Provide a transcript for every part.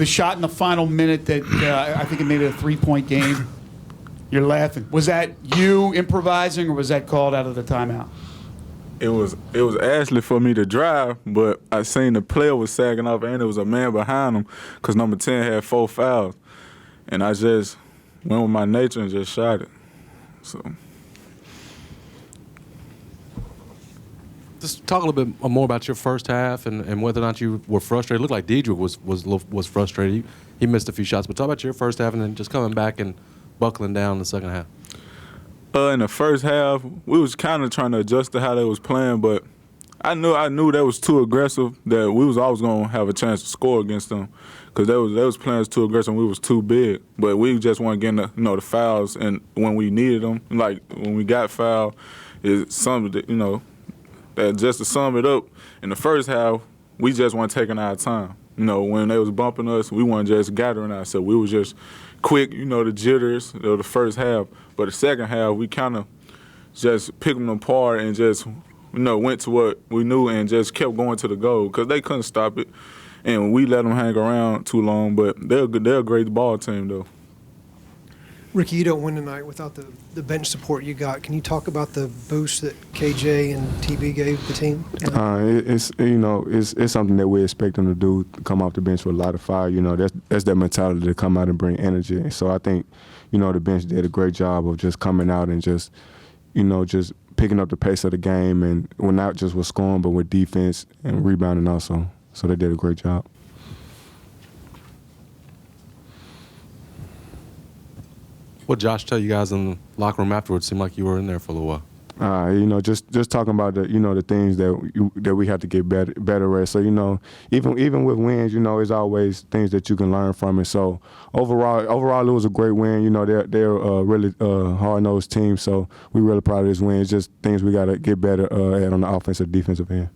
the shot in the final minute that I think it made it a 3-point game. You're laughing. Was that you improvising, or was that called out of the timeout? It was actually for me to drive, but I seen the player was sagging off, and there was a man behind him because number 10 had 4 fouls. And I just went with my nature and just shot it. So. Just talk a little bit more about your first half and whether or not you were frustrated. It looked like Dedrick was frustrated. He missed a few shots, but talk about your first half and then just coming back and buckling down in the second half. In the first half, we was kind of trying to adjust to how they was playing, but I knew that was too aggressive, that we was always going to have a chance to score against them because they was playing too aggressive and we was too big. But we just weren't getting the fouls, and when we needed them, like when we got fouled, it's something that, that just to sum it up, in the first half, we just weren't taking our time. When they was bumping us, we weren't just gathering ourselves. We was just quick, the jitters of the first half. But the second half, we kind of just picked them apart and just, went to what we knew and just kept going to the goal because they couldn't stop it. And we let them hang around too long, but they're a great ball team, though. Ricky, you don't win tonight without the bench support you got. Can you talk about the boost that KJ and TB gave the team? It's something that we expect them to do, to come off the bench with a lot of fire. That's their mentality to come out and bring energy. And so I think, the bench did a great job of just coming out and just picking up the pace of the game, and we're not just with scoring, but with defense and rebounding also. So they did a great job. What did Josh tell you guys in the locker room afterwards? Seemed like you were in there for a little while. Just talking about the things that we have to get better at. So even with wins, it's always things that you can learn from it. So overall, it was a great win. They're a really hard-nosed team. So we're really proud of this win. It's just things we got to get better at on the offensive, defensive end.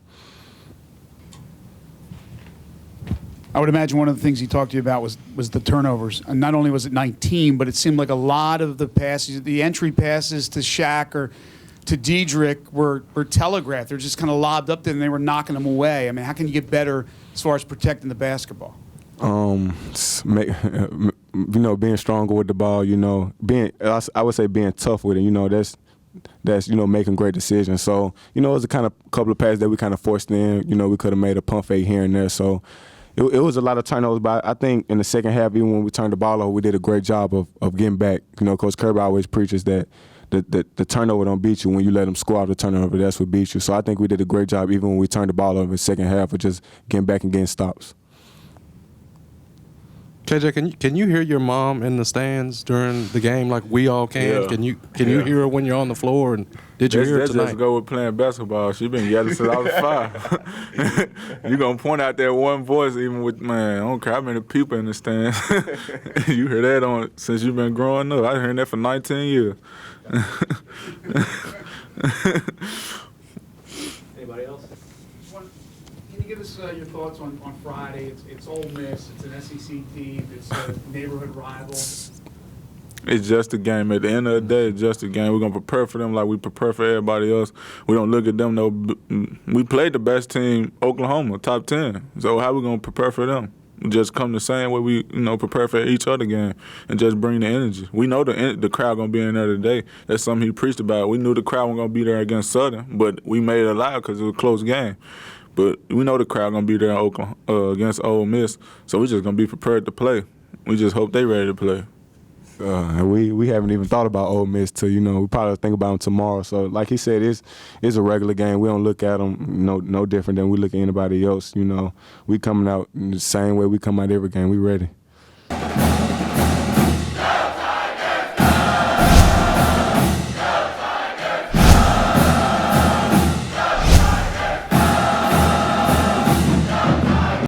I would imagine one of the things he talked to you about was the turnovers. And not only was it 19, but it seemed like a lot of the passes, the entry passes to Shaq or to Dedrick were telegraphed. They're just kind of lobbed up there and they were knocking them away. I mean, how can you get better as far as protecting the basketball? Being stronger with the ball, I would say being tough with it, that's making great decisions. So, it was a kind of couple of passes that we kind of forced in. We could have made a pump fake here and there. So it was a lot of turnovers, but I think in the second half, even when we turned the ball over, we did a great job of getting back. Coach Kirby always preaches that the turnover don't beat you. When you let them score out the turnover, that's what beats you. So I think we did a great job even when we turned the ball over in the second half of just getting back and getting stops. KJ, can you hear your mom in the stands during the game like we all can? Yeah. Can you hear her when you're on the floor? And did you hear her tonight? That's just go with playing basketball. She been yelling since I was 5. You gonna point out that one voice even with, man, I don't care how many people in the stands. You hear that since you've been growing up. I've heard that for 19 years. Anybody else? Can you give us your thoughts on Friday? It's Ole Miss. It's an SEC team. It's a neighborhood rival. It's just a game. At the end of the day, it's just a game. We're going to prepare for them like we prepare for everybody else. We don't look at them. We played the best team, Oklahoma, top 10. So how we going to prepare for them? We just come the same way we prepare for each other game and just bring the energy. We know the crowd going to be in there today. That's something he preached about. We knew the crowd was going to be there against Southern, but we made it loud because it was a close game. But we know the crowd going to be there in Oklahoma, against Ole Miss, so we just going to be prepared to play. We just hope they ready to play. We haven't even thought about Ole Miss till we probably think about them tomorrow. So like he said, it's a regular game. We don't look at them no different than we look at anybody else. We coming out the same way we come out every game. We ready.